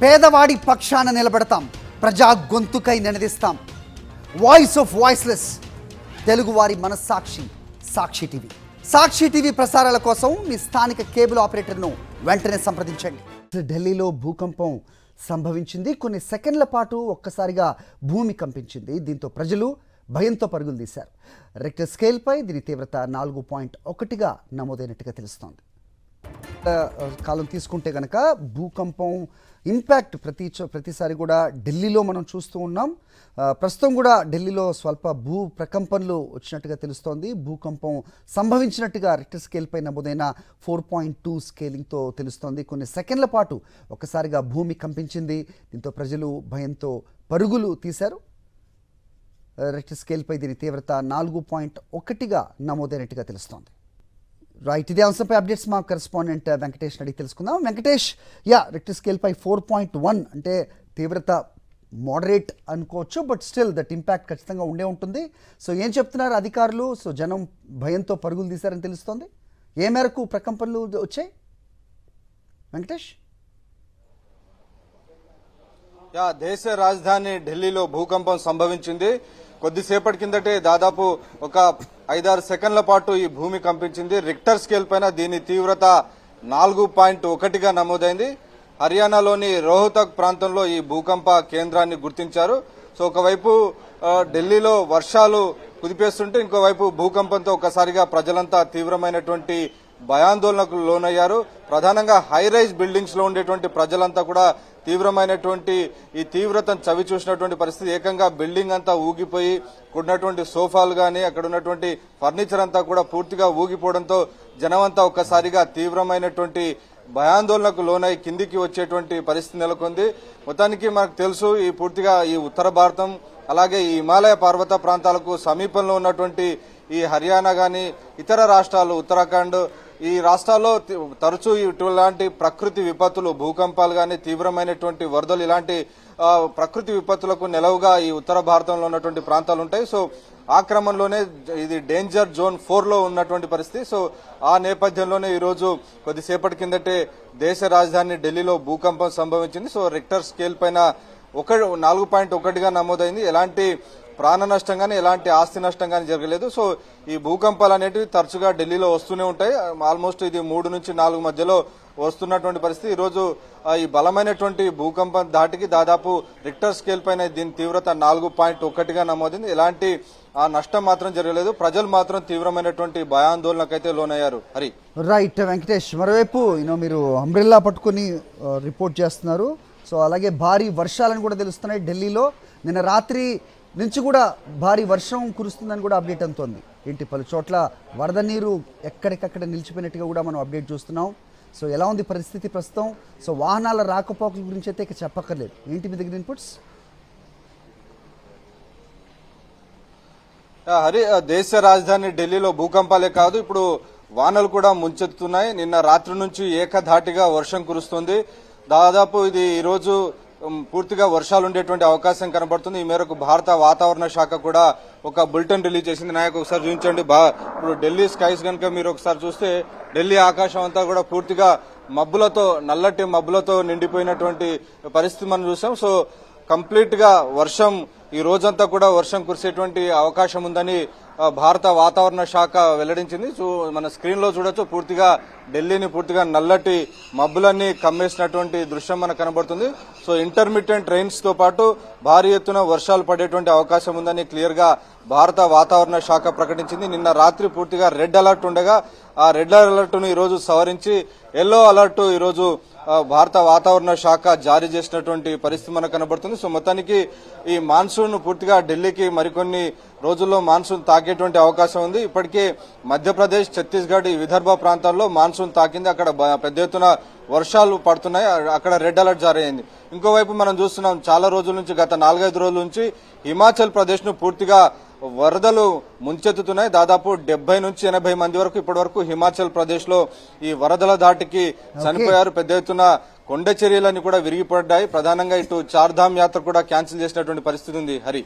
పేదవాడి పక్షాన నిలబడతాం, ప్రజా గొంతుకై నినదిస్తాం. వాయిస్ ఆఫ్ వాయిస్లెస్, తెలుగువారి మనస్సాక్షి సాక్షి టీవీ. సాక్షి టీవీ ప్రసారాల కోసం మీ స్థానిక కేబుల్ ఆపరేటర్ను వెంటనే సంప్రదించండి. ఢిల్లీలో భూకంపం సంభవించింది. కొన్ని సెకండ్ల పాటు ఒక్కసారిగా భూమి కంపించింది. దీంతో ప్రజలు భయంతో పరుగులు తీశారు. రెక్టర్ స్కేల్పై దీని తీవ్రత 4.1గా నమోదైనట్టుగా తెలుస్తోంది. కాలం తీసుకుంటే కనుక భూకంపం ఇంపాక్ట్ ప్రతిసారి కూడా ఢిల్లీలో మనం చూస్తూ ఉన్నాం. ప్రస్తుతం కూడా ఢిల్లీలో స్వల్ప భూ ప్రకంపనలు వచ్చినట్టుగా తెలుస్తోంది. భూకంపం సంభవించినట్టుగా రెక్టర్ స్కేల్పై నమోదైన 4.2 స్కేలింగ్తో తెలుస్తోంది. కొన్ని సెకండ్ల పాటు ఒక్కసారిగా భూమి కంపించింది. దీంతో ప్రజలు భయంతో పరుగులు తీశారు. రెక్టర్ స్కేల్పై దీని తీవ్రత 4.1గా నమోదైనట్టుగా తెలుస్తోంది. రైట్, ఇదే అంశంపై అప్డేట్స్ మా కరెస్పాండెంట్ వెంకటేష్ అడిగి తెలుసుకుందాం. వెంకటేష్, రెక్టర్ స్కేల్పై 4.1 అంటే తీవ్రత మోడరేట్ అనుకోవచ్చు, బట్ స్టిల్ దట్ ఇంపాక్ట్ ఖచ్చితంగా ఉండే ఉంటుంది. సో ఏం చెప్తున్నారు అధికారులు? సో జనం భయంతో పరుగులు తీశారని తెలుస్తోంది. ఏ మేరకు ప్రకంపనలు వచ్చాయి వెంకటేష్? దేశ రాజధాని ఢిల్లీలో భూకంపం సంభవించింది. కొద్దిసేపటి కిందటే దాదాపు ఒక 5-6 సెకండ్ల పాటు ఈ భూమి కంపించింది. రిక్టర్ స్కేల్ పైన దీని తీవ్రత 4.1గా నమోదైంది. హర్యానాలోని రోహ్తక్ ప్రాంతంలో ఈ భూకంప కేంద్రాన్ని గుర్తించారు. సో ఒకవైపు ఢిల్లీలో వర్షాలు కుదిపేస్తుంటే ఇంకోవైపు భూకంపంతో ఒకసారిగా ప్రజలంతా తీవ్రమైనటువంటి భయాందోళనకు లోనయ్యారు. ప్రధానంగా హై రైజ్ బిల్డింగ్స్ లో ఉండేటువంటి ప్రజలంతా కూడా తీవ్రమైనటువంటి ఈ తీవ్రతను చవి చూసినటువంటి పరిస్థితి. ఏకంగా బిల్డింగ్ అంతా ఊగిపోయి ఉన్నటువంటి సోఫాలు గానీ అక్కడ ఉన్నటువంటి ఫర్నిచర్ అంతా కూడా పూర్తిగా ఊగిపోవడంతో జనమంతా ఒక్కసారిగా తీవ్రమైనటువంటి భయాందోళనకు లోనై కిందికి వచ్చేటువంటి పరిస్థితి నెలకొంది. మొత్తానికి మనకు తెలుసు, ఈ పూర్తిగా ఈ ఉత్తర భారతం అలాగే ఈ హిమాలయ పర్వత ప్రాంతాలకు సమీపంలో ఉన్నటువంటి ఈ హర్యానా గాని ఇతర రాష్ట్రాలు, ఉత్తరాఖండ్, ఈ రాష్ట్రాల్లో తరచూ ఇలాంటి ప్రకృతి విపత్తులు, భూకంపాలు గాని తీవ్రమైనటువంటి వరదలు, ఇలాంటి ప్రకృతి విపత్తులకు నెలవుగా ఈ ఉత్తర భారతంలో ఉన్నటువంటి ప్రాంతాలు ఉంటాయి. సో ఆ క్రమంలోనే ఇది డేంజర్ జోన్ 4లో ఉన్నటువంటి పరిస్థితి. సో ఆ నేపథ్యంలోనే ఈ రోజు కొద్దిసేపటి కిందటే దేశ రాజధాని ఢిల్లీలో భూకంపం సంభవించింది. సో రిక్టర్ స్కేల్ పైన 4.1గా నమోదైంది. ఎలాంటి ప్రాణ నష్టం కానీ ఎలాంటి ఆస్తి నష్టం కానీ జరగలేదు. సో ఈ భూకంపాలు అనేటివి తరచుగా ఢిల్లీలో వస్తూనే ఉంటాయి. ఆల్మోస్ట్ ఇది 3 నుంచి 4 మధ్యలో వస్తున్నటువంటి పరిస్థితి. ఈరోజు ఈ బలమైనటువంటి భూకంపం ధాటికి దాదాపు రిక్టర్ స్కేల్ పైన దీని తీవ్రత 4.1గా నమోదైంది. ఎలాంటి నష్టం మాత్రం జరగలేదు. ప్రజలు మాత్రం తీవ్రమైనటువంటి భయాందోళనకైతే లోనయ్యారు. హరి రైట్ వెంకటేష్, మరోవైపు మీరు అంబ్రెల్లా పట్టుకుని రిపోర్ట్ చేస్తున్నారు. సో అలాగే భారీ వర్షాలను కూడా తెలుస్తున్నాయి ఢిల్లీలో. నిన్న రాత్రి నుంచి కూడా భారీ వర్షం కురుస్తుందని కూడా అప్డేట్ అందుతోంది. ఏంటి పలు చోట్ల వరద నీరు ఎక్కడికక్కడ నిలిచిపోయినట్టుగా కూడా మనం అప్డేట్ చూస్తున్నాం. సో ఎలా ఉంది పరిస్థితి ప్రస్తుతం? సో వాహనాల రాకపోకల గురించి అయితే ఇక చెప్పక్కర్లేదు. ఏంటి మీ దగ్గర ఇన్పుట్స్? హరి, దేశ రాజధాని ఢిల్లీలో భూకంపాలే కాదు, ఇప్పుడు వానలు కూడా ముంచెత్తుతున్నాయి. నిన్న రాత్రి నుంచి ఏకధాటిగా వర్షం కురుస్తుంది. దాదాపు ఇది ఈరోజు పూర్తిగా వర్షాలు ఉండేటువంటి అవకాశం కనబడుతుంది. ఈ మేరకు భారత వాతావరణ శాఖ కూడా ఒక బులెటిన్ రిలీజ్ చేసింది. నాయకు ఒకసారి చూపించండి. ఇప్పుడు ఢిల్లీ స్కైస్ కనుక మీరు ఒకసారి చూస్తే ఢిల్లీ ఆకాశం అంతా కూడా పూర్తిగా మబ్బులతో, నల్లటి మబ్బులతో నిండిపోయినటువంటి పరిస్థితి మనం చూసాం. సో కంప్లీట్ గా వర్షం ఈ రోజంతా కూడా వర్షం కురిసేటువంటి అవకాశం ఉందని భారత వాతావరణ శాఖ వెల్లడించింది. సో మన స్క్రీన్ లో చూడొచ్చు, పూర్తిగా ఢిల్లీని పూర్తిగా నల్లటి మబ్బులన్నీ కమ్మేసినటువంటి దృశ్యం మనకు కనబడుతుంది. సో ఇంటర్మిటెంట్ రెయిన్స్ తో పాటు భారీ ఎత్తున వర్షాలు పడేటువంటి అవకాశం ఉందని క్లియర్ గా భారత వాతావరణ శాఖ ప్రకటించింది. నిన్న రాత్రి పూర్తిగా రెడ్ అలర్ట్ ఉండగా ఆ రెడ్ అలర్ట్ ను ఈరోజు సవరించి ఎల్లో అలర్ట్ ఈరోజు భారత వాతావరణ శాఖ జారీ చేసినటువంటి పరిస్థితి మనకు కనబడుతుంది. సో మొత్తానికి ఈ మాన్సూన్ పూర్తిగా ఢిల్లీకి మరికొన్ని రోజుల్లో మాన్సూన్ తాకేటువంటి అవకాశం ఉంది. ఇప్పటికే మధ్యప్రదేశ్, ఛత్తీస్గఢ్, ఈ విదర్భ ప్రాంతాల్లో మాన్సూన్ తాకింది. అక్కడ పెద్ద ఎత్తున వర్షాలు పడుతున్నాయి. అక్కడ రెడ్ అలర్ట్ జారీ అయింది. ఇంకోవైపు మనం చూస్తున్నాం, చాలా రోజుల నుంచి, గత 4-5 రోజుల నుంచి హిమాచల్ ప్రదేశ్ ను పూర్తిగా వరదలు ముంచెత్తుతున్నాయి. దాదాపు 70 నుంచి 80 మంది వరకు ఇప్పటి వరకు హిమాచల్ ప్రదేశ్ లో ఈ వరదల ధాటికి చనిపోయారు. పెద్ద ఎత్తున కొండ చర్యలన్నీ కూడా విరిగిపడ్డాయి. ప్రధానంగా ఇటు చార్ధామ్ యాత్ర కూడా క్యాన్సిల్ చేసినటువంటి పరిస్థితి ఉంది. హరి